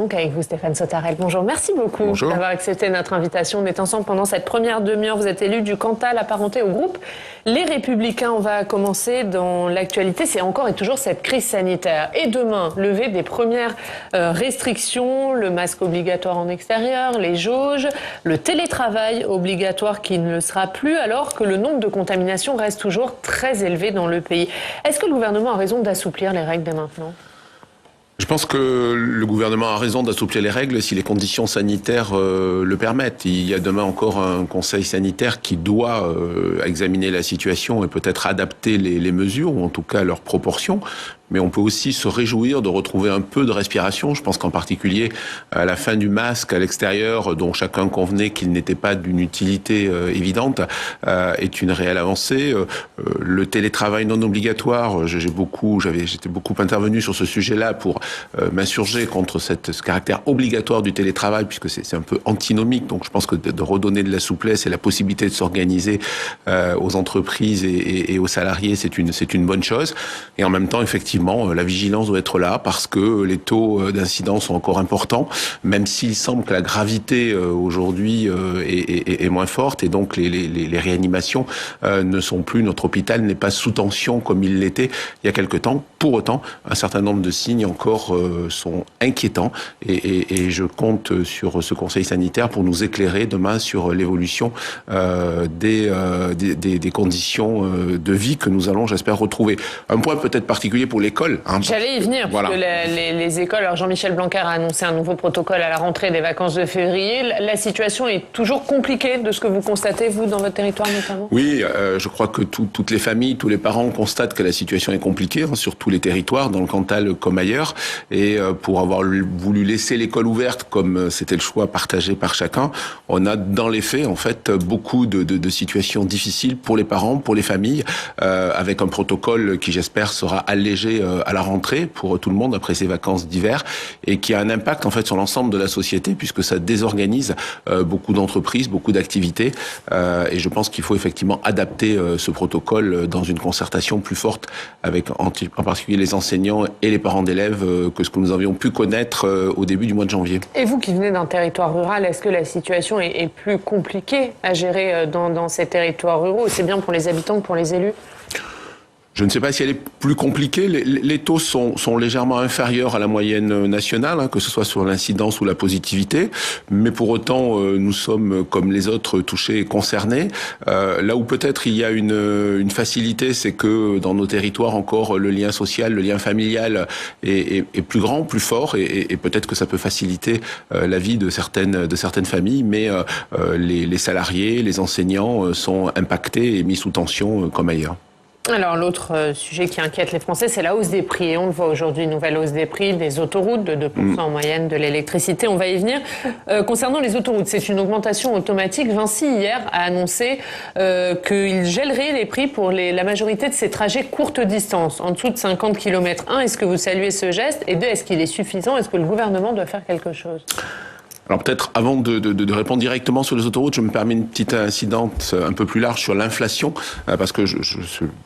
donc avec vous, Stéphane Sautarel. Bonjour, merci beaucoup d'avoir accepté notre invitation. On est ensemble pendant cette première demi-heure. Vous êtes élu du Cantal, apparenté au groupe Les Républicains. On va commencer dans l'actualité. C'est encore et toujours cette crise sanitaire. Et demain, levée des premières restrictions, le masque obligatoire en extérieur, les jauges, le télétravail obligatoire qui ne le sera plus, alors que le nombre de contaminations reste toujours très élevé dans le pays. Est-ce que le gouvernement a raison d'assouplir les règles dès maintenant ? Je pense que le gouvernement a raison d'assouplir les règles si les conditions sanitaires le permettent. Il y a demain encore un conseil sanitaire qui doit examiner la situation et peut-être adapter les mesures, ou en tout cas leurs proportions. Mais on peut aussi se réjouir de retrouver un peu de respiration. Je pense qu'en particulier, à la fin du masque à l'extérieur, dont chacun convenait qu'il n'était pas d'une utilité évidente, est une réelle avancée. Le télétravail non obligatoire, j'étais beaucoup intervenu sur ce sujet-là pour m'insurger contre ce caractère obligatoire du télétravail, puisque c'est un peu antinomique. Donc je pense que de redonner de la souplesse et la possibilité de s'organiser aux entreprises et aux salariés, c'est une bonne chose. Et en même temps, effectivement, la vigilance doit être là parce que les taux d'incidence sont encore importants, même s'il semble que la gravité aujourd'hui est moins forte et donc les réanimations ne sont plus, notre hôpital n'est pas sous tension comme il l'était il y a quelque temps. Pour autant, un certain nombre de signes encore sont inquiétants et je compte sur ce conseil sanitaire pour nous éclairer demain sur l'évolution des conditions de vie que nous allons, j'espère, retrouver. Un point peut-être particulier pour l'école. J'allais y venir, voilà. Parce que les écoles, alors Jean-Michel Blanquer a annoncé un nouveau protocole à la rentrée des vacances de février. La situation est toujours compliquée de ce que vous constatez, vous, dans votre territoire notamment ? Oui, je crois que toutes les familles, tous les parents constatent que la situation est compliquée, sur tous les territoires, dans le Cantal comme ailleurs. Et pour avoir voulu laisser l'école ouverte, comme c'était le choix partagé par chacun, on a dans les faits, en fait, beaucoup de situations difficiles pour les parents, pour les familles, avec un protocole qui, j'espère, sera allégé à la rentrée pour tout le monde après ces vacances d'hiver et qui a un impact en fait sur l'ensemble de la société puisque ça désorganise beaucoup d'entreprises, beaucoup d'activités et je pense qu'il faut effectivement adapter ce protocole dans une concertation plus forte avec en particulier les enseignants et les parents d'élèves que ce que nous avions pu connaître au début du mois de janvier. Et vous qui venez d'un territoire rural, est-ce que la situation est plus compliquée à gérer dans ces territoires ruraux, aussi bien pour les habitants que pour les élus ? Je ne sais pas si elle est plus compliquée. Les taux sont légèrement inférieurs à la moyenne nationale, que ce soit sur l'incidence ou la positivité. Mais pour autant, nous sommes, comme les autres, touchés et concernés. Là où peut-être il y a une facilité, c'est que dans nos territoires encore, le lien social, le lien familial est plus grand, plus fort. Et peut-être que ça peut faciliter la vie de certaines familles. Mais les salariés, les enseignants sont impactés et mis sous tension comme ailleurs. Alors l'autre sujet qui inquiète les Français, c'est la hausse des prix. Et on le voit aujourd'hui, nouvelle hausse des prix des autoroutes de 2% en moyenne, de l'électricité. On va y venir. Concernant les autoroutes, c'est une augmentation automatique. Vinci, hier, a annoncé qu'il gèlerait les prix pour la majorité de ces trajets courte distance, en dessous de 50 km. 1, est-ce que vous saluez ce geste ? Et 2, est-ce qu'il est suffisant ? Est-ce que le gouvernement doit faire quelque chose ? Alors peut-être avant de répondre directement sur les autoroutes, je me permets une petite incidente un peu plus large sur l'inflation, parce que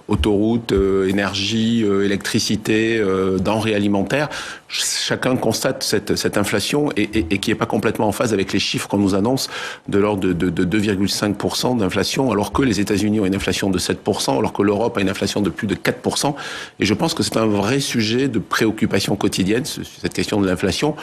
autoroutes, énergie, électricité, denrées alimentaires, chacun constate cette inflation et qui est pas complètement en phase avec les chiffres qu'on nous annonce de l'ordre de 2,5% d'inflation, alors que les États-Unis ont une inflation de 7%, alors que l'Europe a une inflation de plus de 4%. Et je pense que c'est un vrai sujet de préoccupation quotidienne, cette question de l'inflation.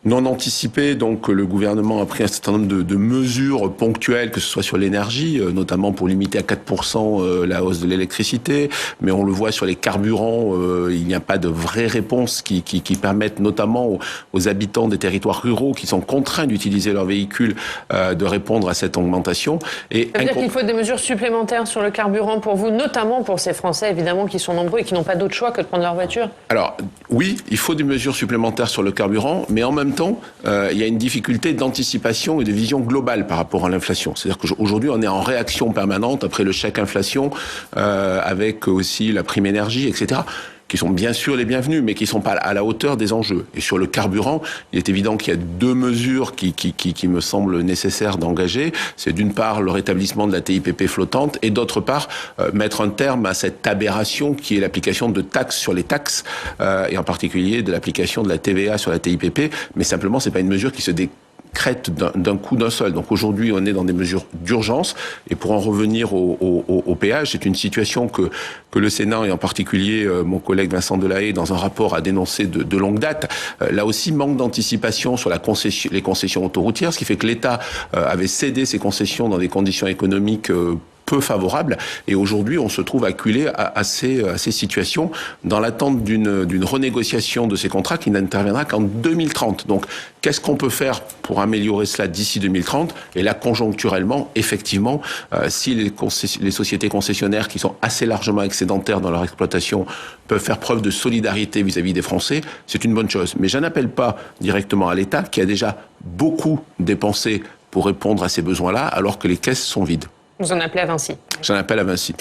Non anticipé, donc le gouvernement a pris un certain nombre de mesures ponctuelles, que ce soit sur l'énergie, notamment pour limiter à 4% la hausse de l'électricité, mais on le voit sur les carburants, il n'y a pas de vraie réponse qui permettent notamment aux habitants des territoires ruraux qui sont contraints d'utiliser leurs véhicules de répondre à cette augmentation. Et ça veut dire qu'il faut des mesures supplémentaires sur le carburant pour vous, notamment pour ces Français évidemment qui sont nombreux et qui n'ont pas d'autre choix que de prendre leur voiture ? Alors oui, il faut des mesures supplémentaires sur le carburant, mais en même temps, il y a une difficulté d'anticipation et de vision globale par rapport à l'inflation. C'est-à-dire qu'aujourd'hui, on est en réaction permanente après le chèque inflation, avec aussi la prime énergie, etc., qui sont bien sûr les bienvenus, mais qui ne sont pas à la hauteur des enjeux. Et sur le carburant, il est évident qu'il y a deux mesures qui me semblent nécessaires d'engager. C'est d'une part le rétablissement de la TIPP flottante et d'autre part mettre un terme à cette aberration qui est l'application de taxes sur les taxes et en particulier de l'application de la TVA sur la TIPP. Mais simplement, c'est pas une mesure qui se décrète d'un coup d'un seul. Donc aujourd'hui, on est dans des mesures d'urgence. Et pour en revenir au péage, c'est une situation que le Sénat, et en particulier mon collègue Vincent Delahaye, dans un rapport, a dénoncé de longue date. Là aussi, manque d'anticipation sur les concessions autoroutières, ce qui fait que l'État avait cédé ses concessions dans des conditions économiques peu favorable. Et aujourd'hui, on se trouve acculé à ces situations dans l'attente d'une renégociation de ces contrats qui n'interviendra qu'en 2030. Donc, qu'est-ce qu'on peut faire pour améliorer cela d'ici 2030 ? Et là, conjoncturellement, effectivement, si les sociétés concessionnaires qui sont assez largement excédentaires dans leur exploitation peuvent faire preuve de solidarité vis-à-vis des Français, c'est une bonne chose. Mais je n'appelle pas directement à l'État qui a déjà beaucoup dépensé pour répondre à ces besoins-là, alors que les caisses sont vides. Vous en appelez à Vinci. J'en appelle à Vinci.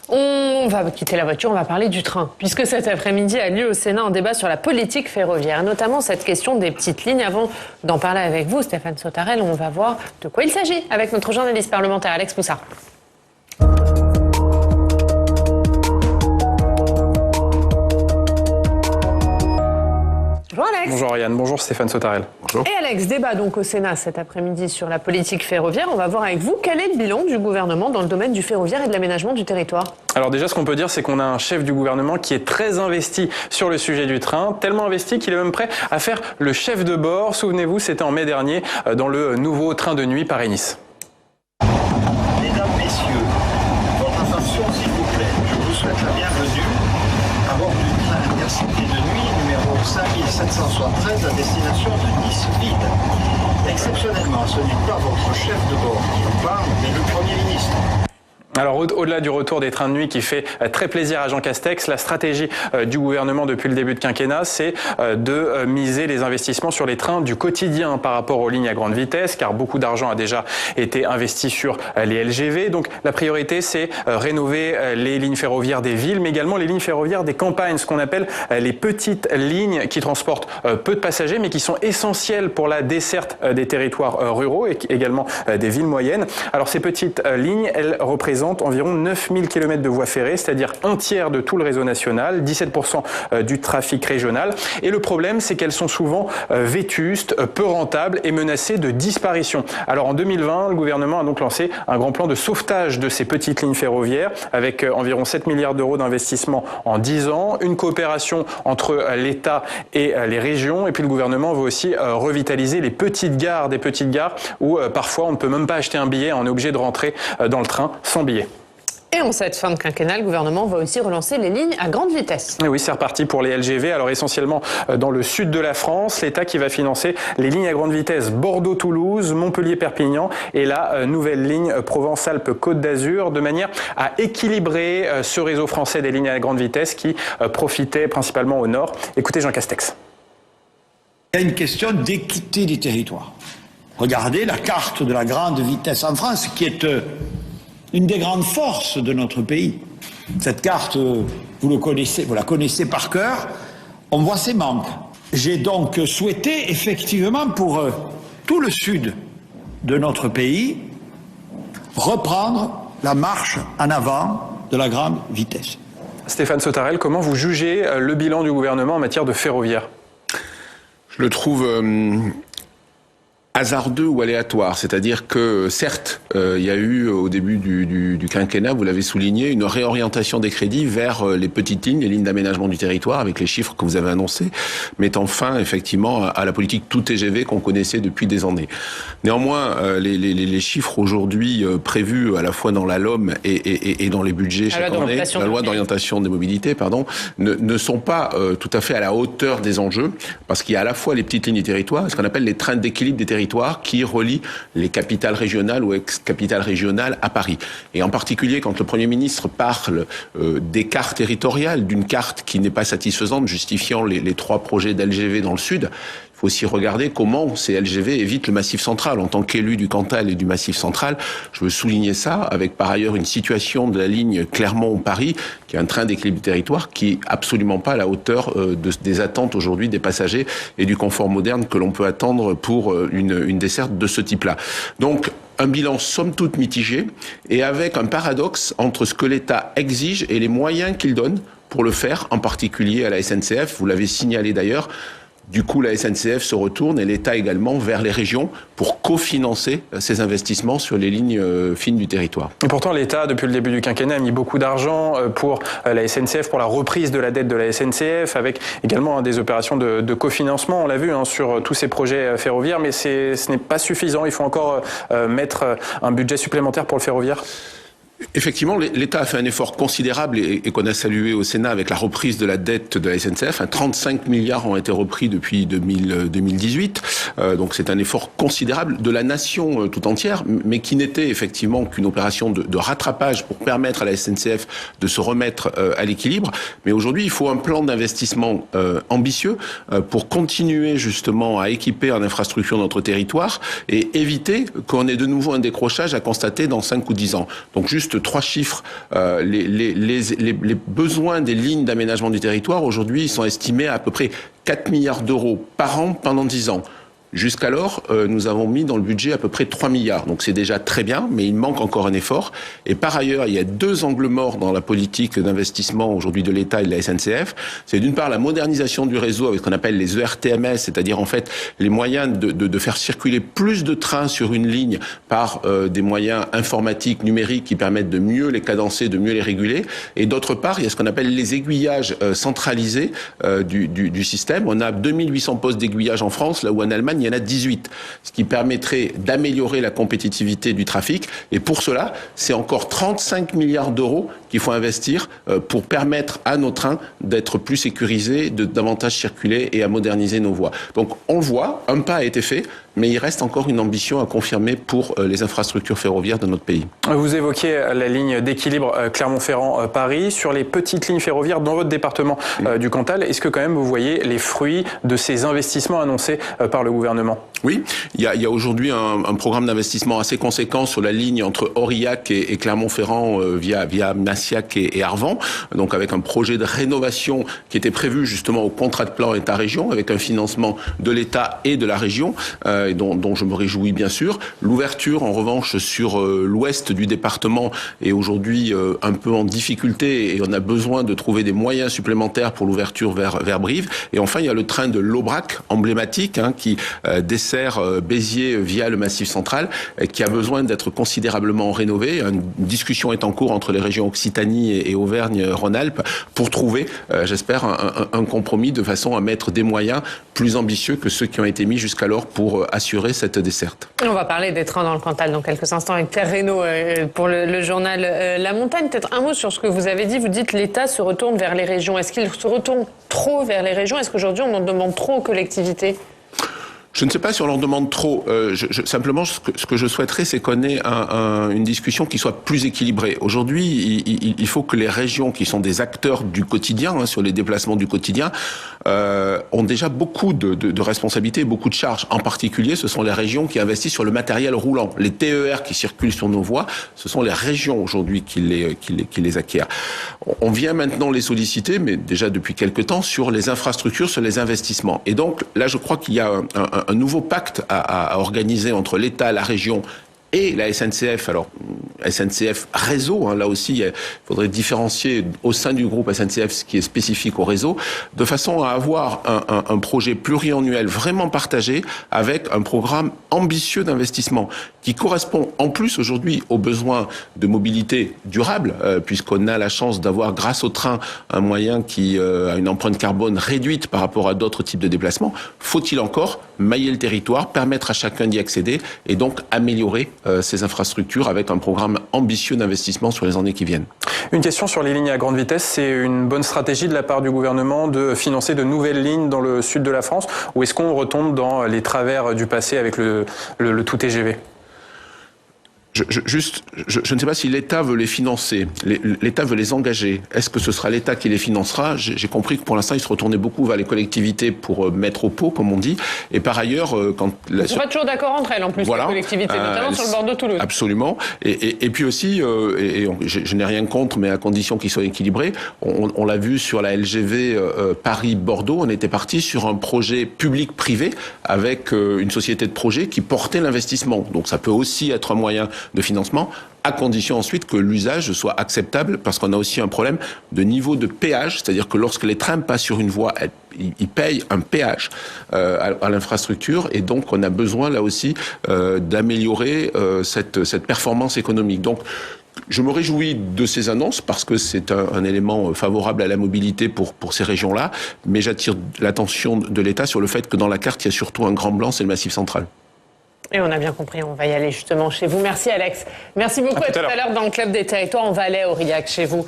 On va quitter la voiture, on va parler du train. Puisque cet après-midi a lieu au Sénat un débat sur la politique ferroviaire, notamment cette question des petites lignes. Avant d'en parler avec vous, Stéphane Sautarel, on va voir de quoi il s'agit avec notre journaliste parlementaire Alex Poussard. Bonjour Alex. Bonjour Ariane, bonjour Stéphane Sautarel. Bonjour. Et Alex, débat donc au Sénat cet après-midi sur la politique ferroviaire. On va voir avec vous quel est le bilan du gouvernement dans le domaine du ferroviaire et de l'aménagement du territoire. Alors déjà, ce qu'on peut dire, c'est qu'on a un chef du gouvernement qui est très investi sur le sujet du train, tellement investi qu'il est même prêt à faire le chef de bord. Souvenez-vous, c'était en mai dernier dans le nouveau train de nuit Paris-Nice. Mesdames, Messieurs, votre attention s'il vous plaît. Je vous souhaite la bienvenue à bord du train Intercité de nuit numéro 5773 à destination de Nice vide. Exceptionnellement, ce n'est pas votre chef de bord qui vous parle, mais le Premier ministre. Alors au-delà du retour des trains de nuit qui fait très plaisir à Jean Castex, la stratégie du gouvernement depuis le début de quinquennat, c'est de miser les investissements sur les trains du quotidien par rapport aux lignes à grande vitesse, car beaucoup d'argent a déjà été investi sur les LGV. Donc la priorité, c'est rénover les lignes ferroviaires des villes, mais également les lignes ferroviaires des campagnes, ce qu'on appelle les petites lignes qui transportent peu de passagers, mais qui sont essentielles pour la desserte des territoires ruraux et également des villes moyennes. Alors ces petites lignes, elles représentent environ 9000 km de voies ferrées, c'est-à-dire un tiers de tout le réseau national, 17% du trafic régional. Et le problème, c'est qu'elles sont souvent vétustes, peu rentables et menacées de disparition. Alors en 2020, le gouvernement a donc lancé un grand plan de sauvetage de ces petites lignes ferroviaires avec environ 7 milliards d'euros d'investissement en 10 ans, une coopération entre l'État et les régions. Et puis le gouvernement veut aussi revitaliser les petites gares, des petites gares où parfois on ne peut même pas acheter un billet, on est obligé de rentrer dans le train sans billet. Et en cette fin de quinquennat, le gouvernement va aussi relancer les lignes à grande vitesse. Et oui, c'est reparti pour les LGV. Alors essentiellement dans le sud de la France, l'État qui va financer les lignes à grande vitesse Bordeaux-Toulouse, Montpellier-Perpignan et la nouvelle ligne Provence-Alpes-Côte d'Azur, de manière à équilibrer ce réseau français des lignes à grande vitesse qui profitait principalement au nord. Écoutez Jean Castex. Il y a une question d'équité des territoires. Regardez la carte de la grande vitesse en France, qui est une des grandes forces de notre pays. Cette carte, vous la connaissez par cœur, on voit ses manques. J'ai donc souhaité, effectivement, pour tout le sud de notre pays, reprendre la marche en avant de la grande vitesse. Stéphane Sautarel, comment vous jugez le bilan du gouvernement en matière de ferroviaire ? Je le trouve hasardeux ou aléatoire, c'est-à-dire que certes, il y a eu au début du quinquennat, vous l'avez souligné, une réorientation des crédits vers les petites lignes, les lignes d'aménagement du territoire, avec les chiffres que vous avez annoncés, mettant fin effectivement à la politique tout TGV qu'on connaissait depuis des années. Néanmoins, les chiffres aujourd'hui prévus à la fois dans la LOM et dans les budgets chaque année, la loi d'orientation des mobilités, ne sont pas tout à fait à la hauteur des enjeux, parce qu'il y a à la fois les petites lignes du territoire, ce qu'on appelle les trains d'équilibre des territoires, qui relient les capitales régionales ou ex-capitales régionales à Paris. Et en particulier, quand le Premier ministre parle des cartes territoriales, d'une carte qui n'est pas satisfaisante, justifiant les 3 projets d'LGV dans le sud, il faut aussi regarder comment ces LGV évitent le Massif central. En tant qu'élu du Cantal et du Massif central, je veux souligner ça, avec par ailleurs une situation de la ligne Clermont-Paris, qui est un train d'équilibre du territoire, qui est absolument pas à la hauteur des attentes aujourd'hui des passagers et du confort moderne que l'on peut attendre pour une desserte de ce type-là. Donc, un bilan somme toute mitigé et avec un paradoxe entre ce que l'État exige et les moyens qu'il donne pour le faire, en particulier à la SNCF. Vous l'avez signalé d'ailleurs. Du coup, la SNCF se retourne et l'État également vers les régions pour cofinancer ces investissements sur les lignes fines du territoire. Et pourtant, l'État, depuis le début du quinquennat, a mis beaucoup d'argent pour la SNCF, pour la reprise de la dette de la SNCF, avec également des opérations de cofinancement, on l'a vu, sur tous ces projets ferroviaires, mais ce n'est pas suffisant. Il faut encore mettre un budget supplémentaire pour le ferroviaire. Effectivement, l'État a fait un effort considérable et qu'on a salué au Sénat avec la reprise de la dette de la SNCF. 35 milliards ont été repris depuis 2018. Donc c'est un effort considérable de la nation tout entière, mais qui n'était effectivement qu'une opération de rattrapage pour permettre à la SNCF de se remettre à l'équilibre. Mais aujourd'hui, il faut un plan d'investissement ambitieux pour continuer justement à équiper en infrastructure notre territoire et éviter qu'on ait de nouveau un décrochage à constater dans 5 ou 10 ans. Donc juste 3 chiffres. Les besoins des lignes d'aménagement du territoire, aujourd'hui, sont estimés à peu près 4 milliards d'euros par an pendant 10 ans. Jusqu'alors, nous avons mis dans le budget à peu près 3 milliards. Donc c'est déjà très bien, mais il manque encore un effort. Et par ailleurs, il y a 2 angles morts dans la politique d'investissement aujourd'hui de l'État et de la SNCF. C'est d'une part la modernisation du réseau avec ce qu'on appelle les ERTMS, c'est-à-dire en fait les moyens de faire circuler plus de trains sur une ligne par des moyens informatiques, numériques qui permettent de mieux les cadencer, de mieux les réguler. Et d'autre part, il y a ce qu'on appelle les aiguillages centralisés du système. On a 2800 postes d'aiguillage en France, là où en Allemagne, il y en a 18, ce qui permettrait d'améliorer la compétitivité du trafic. Et pour cela, c'est encore 35 milliards d'euros qu'il faut investir pour permettre à nos trains d'être plus sécurisés, de davantage circuler et à moderniser nos voies. Donc on le voit, un pas a été fait, mais il reste encore une ambition à confirmer pour les infrastructures ferroviaires de notre pays. Vous évoquiez la ligne d'équilibre Clermont-Ferrand-Paris. Sur les petites lignes ferroviaires dans votre département du Cantal, est-ce que quand même vous voyez les fruits de ces investissements annoncés par le gouvernement ? Oui, il y a aujourd'hui un programme d'investissement assez conséquent sur la ligne entre Aurillac et Clermont-Ferrand via Massiac et Arvan, donc avec un projet de rénovation qui était prévu justement au contrat de plan État-région, avec un financement de l'État et de la région, dont je me réjouis bien sûr. L'ouverture, en revanche, sur l'ouest du département est aujourd'hui un peu en difficulté et on a besoin de trouver des moyens supplémentaires pour l'ouverture vers Brive. Et enfin, il y a le train de l'Aubrac, emblématique, qui dessert Béziers via le Massif central, qui a besoin d'être considérablement rénové. Une discussion est en cours entre les régions Occitanie et Auvergne-Rhône-Alpes pour trouver, j'espère, un compromis de façon à mettre des moyens plus ambitieux que ceux qui ont été mis jusqu'alors pour assurer cette desserte. On va parler des trains dans le Cantal dans quelques instants avec Pierre Reynaud pour le journal La Montagne. Peut-être un mot sur ce que vous avez dit. Vous dites l'État se retourne vers les régions. Est-ce qu'il se retourne trop vers les régions ? Est-ce qu'aujourd'hui on en demande trop aux collectivités ? Je ne sais pas si on leur demande trop. Simplement, ce que je souhaiterais, c'est qu'on ait une discussion qui soit plus équilibrée. Aujourd'hui, il faut que les régions, qui sont des acteurs du quotidien, sur les déplacements du quotidien, ont déjà beaucoup de responsabilités, beaucoup de charges. En particulier, ce sont les régions qui investissent sur le matériel roulant. Les TER qui circulent sur nos voies, ce sont les régions aujourd'hui qui les acquièrent. On vient maintenant les solliciter, mais déjà depuis quelque temps, sur les infrastructures, sur les investissements. Et donc, là, je crois qu'il y a un nouveau pacte à organiser entre l'État, la région et la SNCF. Alors, SNCF réseau, là aussi, il faudrait différencier au sein du groupe SNCF ce qui est spécifique au réseau, de façon à avoir un projet pluriannuel vraiment partagé avec un programme ambitieux d'investissement qui correspond en plus aujourd'hui aux besoins de mobilité durable, puisqu'on a la chance d'avoir, grâce au train, un moyen qui a une empreinte carbone réduite par rapport à d'autres types de déplacements. Faut-il encore mailler le territoire, permettre à chacun d'y accéder et donc améliorer ces infrastructures avec un programme ambitieux d'investissement sur les années qui viennent. Une question sur les lignes à grande vitesse. C'est une bonne stratégie de la part du gouvernement de financer de nouvelles lignes dans le sud de la France, ou est-ce qu'on retombe dans les travers du passé avec le tout TGV ? Je ne sais pas si l'État veut les financer. L'État veut les engager. Est-ce que ce sera l'État qui les financera? J'ai compris que pour l'instant, il se retournait beaucoup vers les collectivités pour mettre au pot, comme on dit. Et par ailleurs, quand... Ils ne sont pas toujours d'accord entre elles, en plus, voilà, les collectivités, notamment sur le bord de Toulouse. Absolument. Et puis aussi, je n'ai rien contre, mais à condition qu'ils soient équilibrés, on l'a vu sur la LGV Paris-Bordeaux, on était parti sur un projet public-privé avec une société de projet qui portait l'investissement. Donc ça peut aussi être un moyen de financement, à condition ensuite que l'usage soit acceptable, parce qu'on a aussi un problème de niveau de péage, c'est-à-dire que lorsque les trains passent sur une voie, ils payent un péage à l'infrastructure, et donc on a besoin là aussi d'améliorer cette performance économique. Donc je me réjouis de ces annonces parce que c'est un élément favorable à la mobilité pour ces régions-là, mais j'attire l'attention de l'État sur le fait que dans la carte, il y a surtout un grand blanc, c'est le Massif central. Et on a bien compris, on va y aller justement chez vous. Merci Alex. Merci beaucoup. À tout à l'heure dans le Club des Territoires. On va aller à Aurillac chez vous.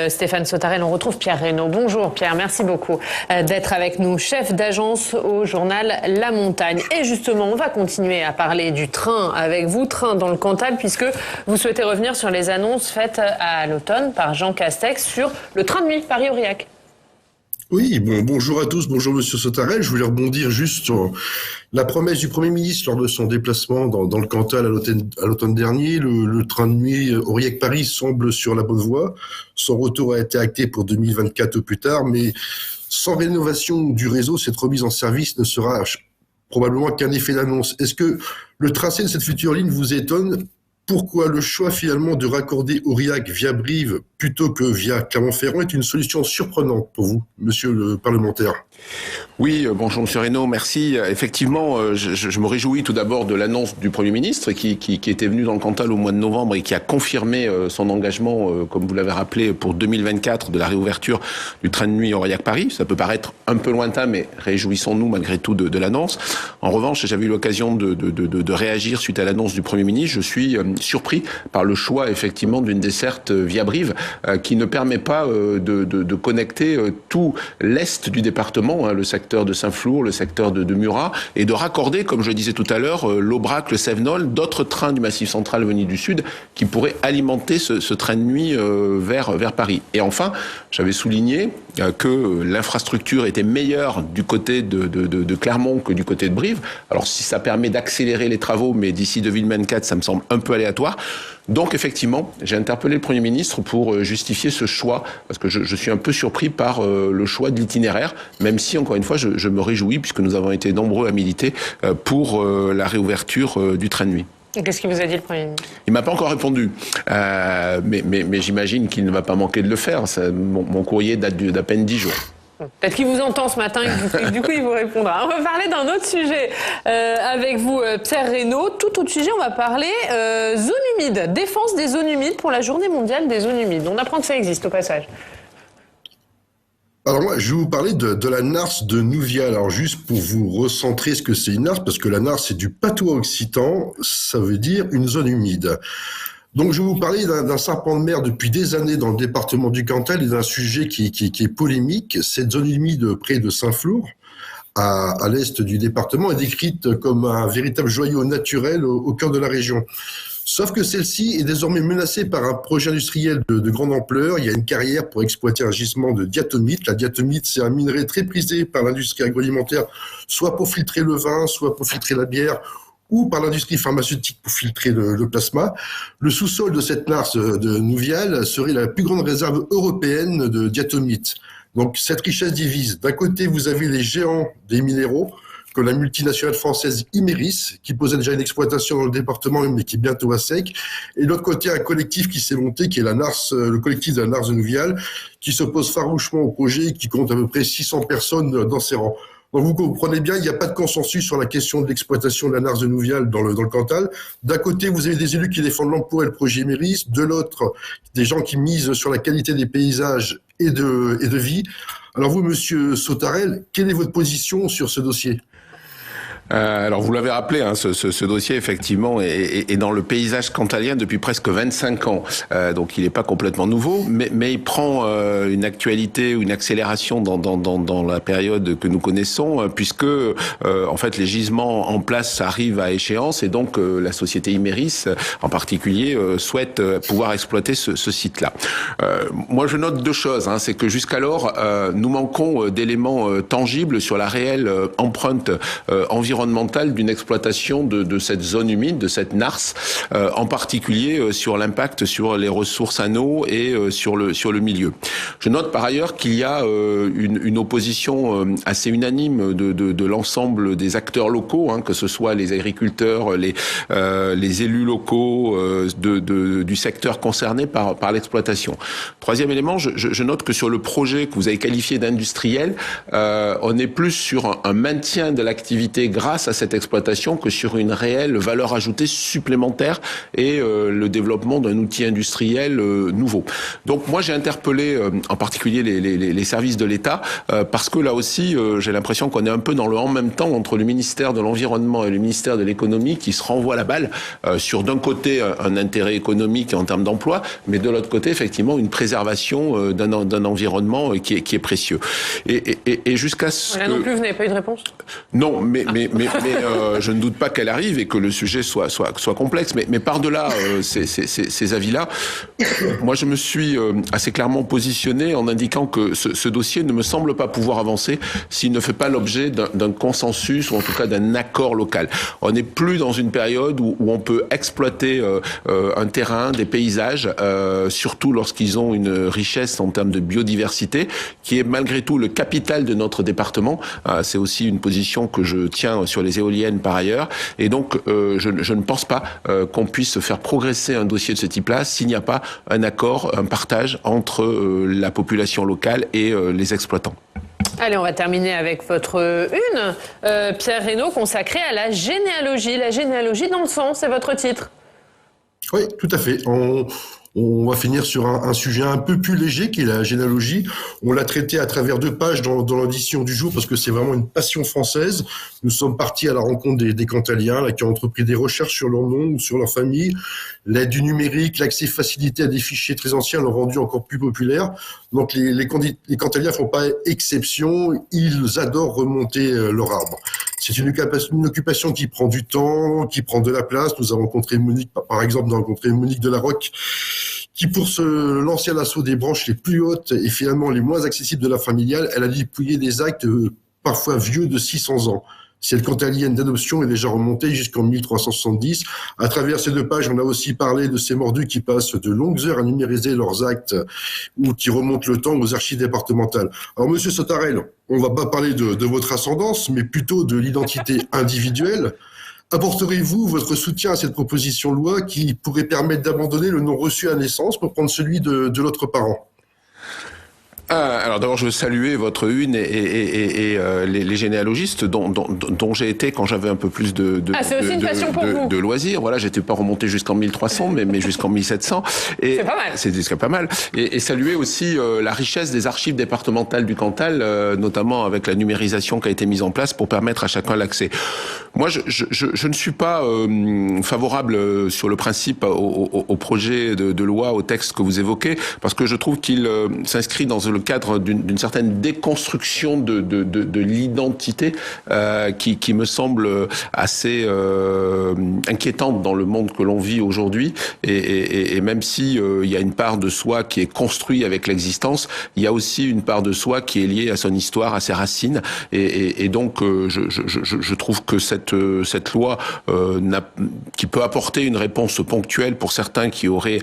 Stéphane Sautarel, on retrouve Pierre Reynaud. Bonjour Pierre, merci beaucoup d'être avec nous. Chef d'agence au journal La Montagne. Et justement, on va continuer à parler du train avec vous, train dans le Cantal, puisque vous souhaitez revenir sur les annonces faites à l'automne par Jean Castex sur le train de nuit Paris-Aurillac. Oui, bonjour à tous, bonjour Monsieur Sautarel. Je voulais rebondir juste sur la promesse du Premier ministre lors de son déplacement dans le Cantal à l'automne dernier. Le train de nuit Aurillac-Paris semble sur la bonne voie. Son retour a été acté pour 2024 au plus tard, mais sans rénovation du réseau, cette remise en service ne sera probablement qu'un effet d'annonce. Est-ce que le tracé de cette future ligne vous étonne ? Pourquoi le choix finalement de raccorder Aurillac via Brive plutôt que via Clermont-Ferrand est une solution surprenante pour vous, monsieur le parlementaire? Oui, bonjour Monsieur Reynaud, merci. Effectivement, je me réjouis tout d'abord de l'annonce du Premier ministre qui était venu dans le Cantal au mois de novembre et qui a confirmé son engagement, comme vous l'avez rappelé, pour 2024 de la réouverture du train de nuit Aurillac-Paris. Ça peut paraître un peu lointain, mais réjouissons-nous malgré tout de l'annonce. En revanche, j'avais eu l'occasion de réagir suite à l'annonce du Premier ministre. Je suis surpris par le choix effectivement d'une desserte via Brive qui ne permet pas de connecter tout l'est du département, le secteur de Saint-Flour, le secteur de Murat, et de raccorder, comme je le disais tout à l'heure, l'Aubrac, le Cévenol, d'autres trains du Massif central venus du sud qui pourraient alimenter ce train de nuit vers Paris. Et enfin, j'avais souligné que l'infrastructure était meilleure du côté de Clermont que du côté de Brive. Alors si ça permet d'accélérer les travaux, mais d'ici 2024, ça me semble un peu aléatoire. Donc effectivement, j'ai interpellé le Premier ministre pour justifier ce choix, parce que je suis un peu surpris par le choix de l'itinéraire, même si, encore une fois, je me réjouis, puisque nous avons été nombreux à militer pour la réouverture du train de nuit. Qu'est-ce qu'il vous a dit le Premier ministre? Il m'a pas encore répondu, mais j'imagine qu'il ne va pas manquer de le faire. Mon courrier date d'à peine 10 jours. Peut-être qu'il vous entend ce matin et du coup il vous répondra. On va parler d'un autre sujet avec vous, Pierre Reynaud. Tout autre sujet, on va parler zones humides, défense des zones humides pour la journée mondiale des zones humides. On apprend que ça existe au passage. Alors moi, je vais vous parler de la NARS de Nouvial. Alors juste pour vous recentrer ce que c'est une NARS, parce que la NARS c'est du patois occitan, ça veut dire une zone humide. Donc je vais vous parler d'un serpent de mer depuis des années dans le département du Cantal et d'un sujet qui est polémique. Cette zone humide près de Saint-Flour, à l'est du département, est décrite comme un véritable joyau naturel au cœur de la région. Sauf que celle-ci est désormais menacée par un projet industriel de grande ampleur. Il y a une carrière pour exploiter un gisement de diatomite. La diatomite, c'est un minerai très prisé par l'industrie agroalimentaire, soit pour filtrer le vin, soit pour filtrer la bière, ou par l'industrie pharmaceutique pour filtrer le plasma. Le sous-sol de cette NARS de Nouvial serait la plus grande réserve européenne de diatomite. Donc cette richesse divise. D'un côté, vous avez les géants des minéraux, comme la multinationale française Imerys, qui possède déjà une exploitation dans le département, mais qui est bientôt à sec. Et de l'autre côté, un collectif qui s'est monté, qui est la NARS, le collectif de la NARS de Nouvial, qui s'oppose farouchement au projet et qui compte à peu près 600 personnes dans ses rangs. Donc vous comprenez bien, il n'y a pas de consensus sur la question de l'exploitation de la NARS de Nouvial dans le Cantal. D'un côté, vous avez des élus qui défendent l'emploi et le projet Imerys. De l'autre, des gens qui misent sur la qualité des paysages et de vie. Alors vous, monsieur Sautarel, quelle est votre position sur ce dossier ? Alors vous l'avez rappelé, hein, ce dossier effectivement est dans le paysage cantalien depuis presque 25 ans. Donc il n'est pas complètement nouveau, mais il prend une actualité ou une accélération dans la période que nous connaissons, puisque en fait les gisements en place arrivent à échéance et donc la société Imerys en particulier souhaite pouvoir exploiter ce site-là. Moi je note deux choses, hein, c'est que jusqu'alors nous manquons d'éléments tangibles sur la réelle empreinte environnementale d'une exploitation de cette zone humide, de cette NARS, en particulier sur l'impact sur les ressources en eau et sur le milieu. Je note par ailleurs qu'il y a une opposition assez unanime de l'ensemble des acteurs locaux, hein, que ce soit les agriculteurs, les élus locaux du secteur concerné par l'exploitation. Troisième élément, je note que sur le projet que vous avez qualifié d'industriel, on est plus sur un maintien de l'activité grâce à cette exploitation que sur une réelle valeur ajoutée supplémentaire et le développement d'un outil industriel nouveau. Donc moi j'ai interpellé en particulier les services de l'État parce que là aussi j'ai l'impression qu'on est un peu dans le en même temps entre le ministère de l'Environnement et le ministère de l'Économie qui se renvoient la balle sur d'un côté un intérêt économique en termes d'emploi, mais de l'autre côté effectivement une préservation d'un environnement qui est précieux. Et jusqu'à ce là non plus vous n'avez pas eu de réponse? Non, mais je ne doute pas qu'elle arrive et que le sujet soit complexe. Mais par-delà ces avis-là, moi je me suis assez clairement positionné en indiquant que ce dossier ne me semble pas pouvoir avancer s'il ne fait pas l'objet d'un consensus ou en tout cas d'un accord local. On n'est plus dans une période où on peut exploiter un terrain, des paysages, surtout lorsqu'ils ont une richesse en termes de biodiversité, qui est malgré tout le capital de notre département. C'est aussi une position que je tiens sur les éoliennes par ailleurs. Et donc, je ne pense pas qu'on puisse faire progresser un dossier de ce type-là s'il n'y a pas un accord, un partage entre la population locale et les exploitants. Allez, on va terminer avec votre une, Pierre Reynaud, consacrée à la généalogie. La généalogie dans le sang, c'est votre titre. Oui, tout à fait. On va finir sur un sujet un peu plus léger qui est la généalogie. On l'a traité à travers 2 pages dans l'édition du jour parce que c'est vraiment une passion française. Nous sommes partis à la rencontre des Cantaliens là, qui ont entrepris des recherches sur leur nom ou sur leur famille. L'aide du numérique, l'accès facilité à des fichiers très anciens l'ont rendu encore plus populaire. Donc les Cantaliens font pas exception. Ils adorent remonter leur arbre. C'est une occupation qui prend du temps, qui prend de la place. Nous avons rencontré Monique, par exemple, nous avons rencontré Monique Delarocque, qui pour se lancer à l'assaut des branches les plus hautes et finalement les moins accessibles de la familiale, elle a dépouillé des actes parfois vieux de 600 ans. Cette cantalienne d'adoption est déjà remontée jusqu'en 1370. À travers ces 2 pages, on a aussi parlé de ces mordus qui passent de longues heures à numériser leurs actes ou qui remontent le temps aux archives départementales. Alors, Monsieur Sautarel, on va pas parler de votre ascendance, mais plutôt de l'identité individuelle. Apporterez-vous votre soutien à cette proposition de loi qui pourrait permettre d'abandonner le nom reçu à naissance pour prendre celui de l'autre parent ? Alors d'abord, je veux saluer votre une et les généalogistes dont j'ai été quand j'avais un peu plus de loisirs. Voilà, j'étais pas remonté jusqu'en 1300, mais jusqu'en 1700. Et c'est pas mal. C'est pas mal. Et saluer aussi la richesse des archives départementales du Cantal, notamment avec la numérisation qui a été mise en place pour permettre à chacun l'accès. Moi, je ne suis pas favorable sur le principe au projet de loi, au texte que vous évoquez, parce que je trouve qu'il s'inscrit dans le cadre d'une certaine déconstruction de l'identité qui me semble assez inquiétante dans le monde que l'on vit aujourd'hui. Et même si il y a une part de soi qui est construite avec l'existence, il y a aussi une part de soi qui est liée à son histoire, à ses racines. Et donc, je trouve que cette loi qui peut apporter une réponse ponctuelle pour certains qui auraient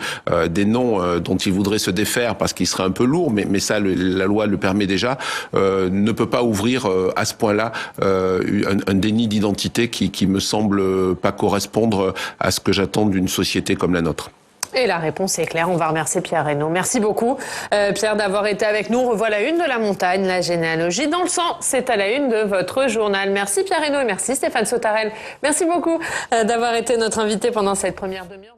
des noms dont ils voudraient se défaire parce qu'ils seraient un peu lourds, mais ça, la loi le permet déjà, ne peut pas ouvrir à ce point-là un déni d'identité qui me semble pas correspondre à ce que j'attends d'une société comme la nôtre. Et la réponse est claire. On va remercier Pierre Reynaud. Merci beaucoup, Pierre, d'avoir été avec nous. On revoit la une de La Montagne, la généalogie dans le sang. C'est à la une de votre journal. Merci Pierre Reynaud et merci Stéphane Sautarel. Merci beaucoup d'avoir été notre invité pendant cette première demi-heure.